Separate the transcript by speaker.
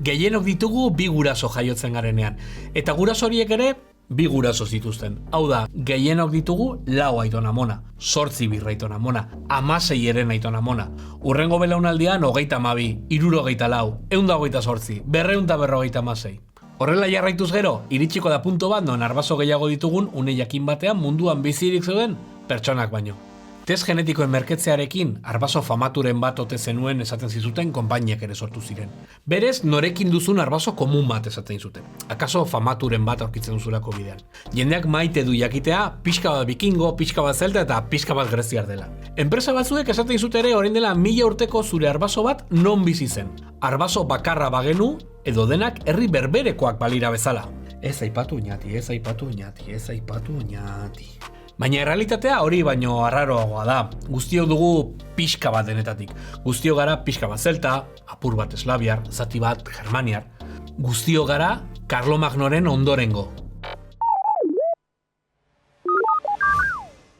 Speaker 1: Gehienok ditugu bi guraso jaiotzen garenean, eta guraso horiek ere bi guraso zituzten. Hau da, gehienok ditugu 4 aiton-amona, 8 birraiton-amona, 16 eren aiton-amona. Urrengo belaunaldian 32, 64, 128, 256. Horrela jarraituz gero, iritsiko da punto bat non arbaso gehiago ditugun une jakin batean munduan bizirik zeuden pertsonak baino. Test genetikoen merketzearekin arbaso famaturen bat ote zenuen esaten zizuten konpainiak ere sortu ziren. Berez, norekin duzun arbaso komun bat esaten zuten. Akaso famaturen bat aurkitzen duzulako bidean. Jendeak maite du jakitea, pixka bat bikingo, pixka bat zelta eta pixka bat greziar dela. Enpresa batzuek esaten zute ere orain dela 1000 urteko zure arbaso bat non bizi zen. Arbaso bakarra bagenu, edo denak herri berberekoak balira bezala. Ez aipatu oinati, ez aipatu oinati, ez aipatu oinati. Baina errealitatea hori baino arraroagoa da. Guztiok dugu pixka bat denetatik. Guztiok gara pixka bat zelta, apur bat eslaviar, zati bat germaniar. Guztiok gara Karlomagnoren ondorengo.